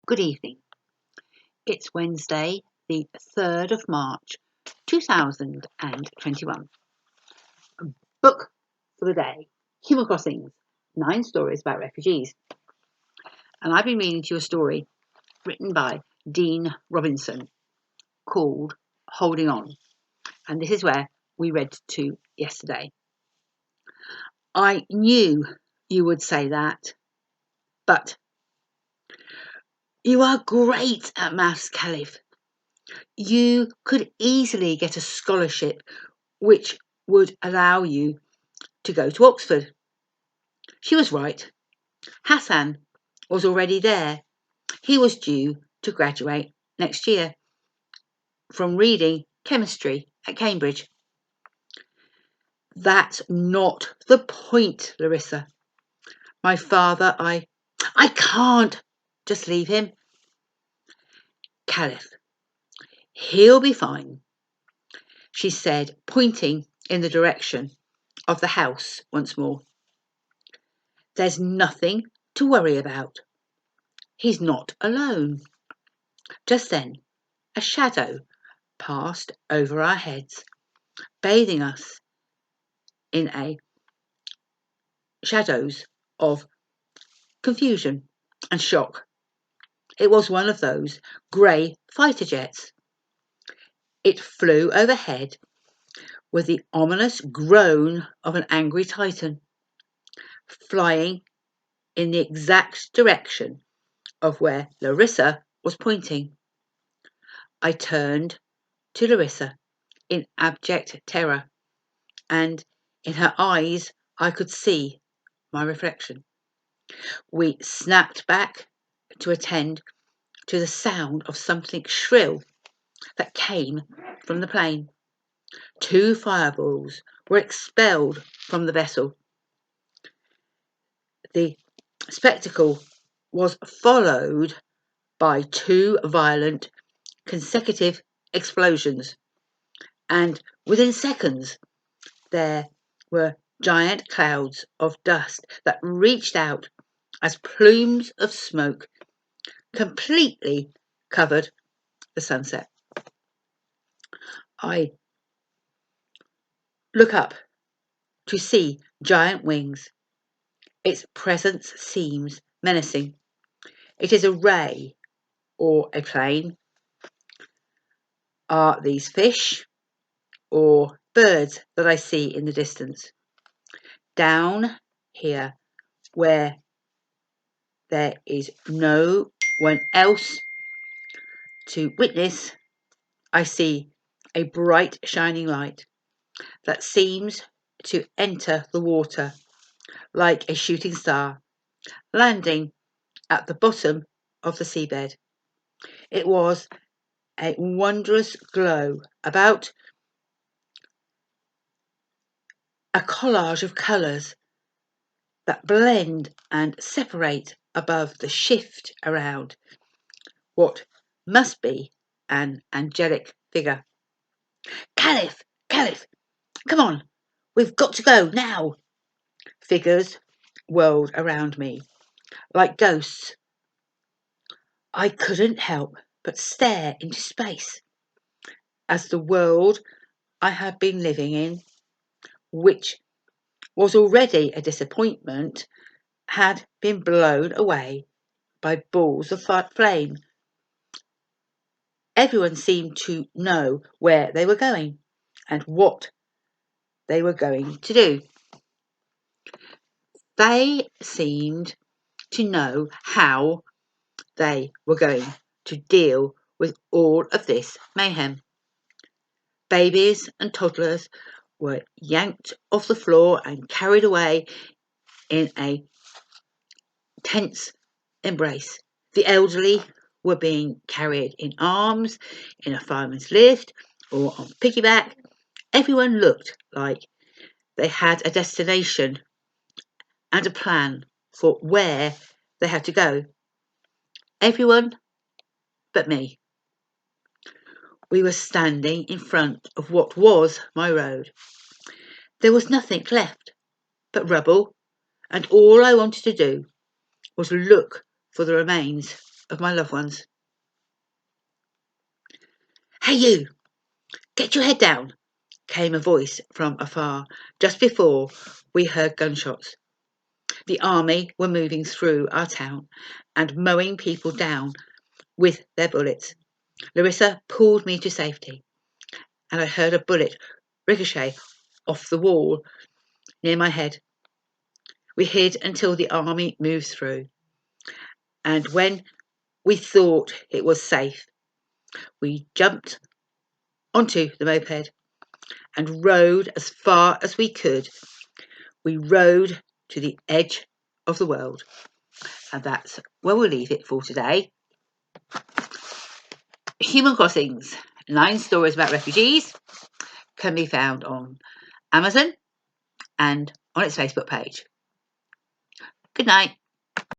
Good evening. It's Wednesday, the 3rd of March, 2021. Book for the day, Human Crossings, 9 stories about refugees. And I've been reading to you a story written by Dean Robinson called Holding On. And this is where we read to yesterday. I knew you would say that, but you are great at maths, Kalif. You could easily get a scholarship which would allow you to go to Oxford. She was right. Hassan was already there. He was due to graduate next year from reading chemistry at Cambridge. That's not the point, Larissa. My father, I can't just leave him. Kalif, he'll be fine, she said, pointing in the direction of the house once more. There's nothing to worry about. He's not alone. Just then, a shadow passed over our heads, bathing us in a shadows of confusion and shock. It was one of those grey fighter jets. It flew overhead with the ominous groan of an angry titan, flying in the exact direction of where Larissa was pointing. I turned to Larissa in abject terror, and in her eyes I could see my reflection. We snapped back to attend to the sound of something shrill that came from the plane. 2 fireballs were expelled from the vessel. The spectacle was followed by 2 violent consecutive explosions, and within seconds there were giant clouds of dust that reached out as plumes of smoke completely covered the sunset. I look up to see giant wings. Its presence seems menacing. It is a ray or a plane. Are these fish or birds that I see in the distance? Down here, where there is no one else to witness, I see a bright shining light that seems to enter the water like a shooting star, landing at the bottom of the seabed. It was a wondrous glow, about a collage of colours that blend and separate above the shift around what must be an angelic figure. Kalif! Kalif! Come on! We've got to go now! Figures whirled around me like ghosts. I couldn't help but stare into space as the world I had been living in, which was already a disappointment, had been blown away by balls of flame. Everyone seemed to know where they were going and what they were going to do. They seemed to know how they were going to deal with all of this mayhem. Babies and toddlers were yanked off the floor and carried away in a tense embrace. The elderly were being carried in arms, in a fireman's lift, or on piggyback. Everyone looked like they had a destination and a plan for where they had to go. Everyone but me. We were standing in front of what was my road. There was nothing left but rubble, and all I wanted to do was look for the remains of my loved ones. "Hey you, get your head down," came a voice from afar, just before we heard gunshots. The army were moving through our town and mowing people down with their bullets. Larissa pulled me to safety, and I heard a bullet ricochet off the wall near my head. We hid until the army moved through, and when we thought it was safe, we jumped onto the moped and rode as far as we could. We rode to the edge of the world. And that's where we'll leave it for today. Human Crossings, 9 stories about refugees, can be found on Amazon and on its Facebook page. Good night.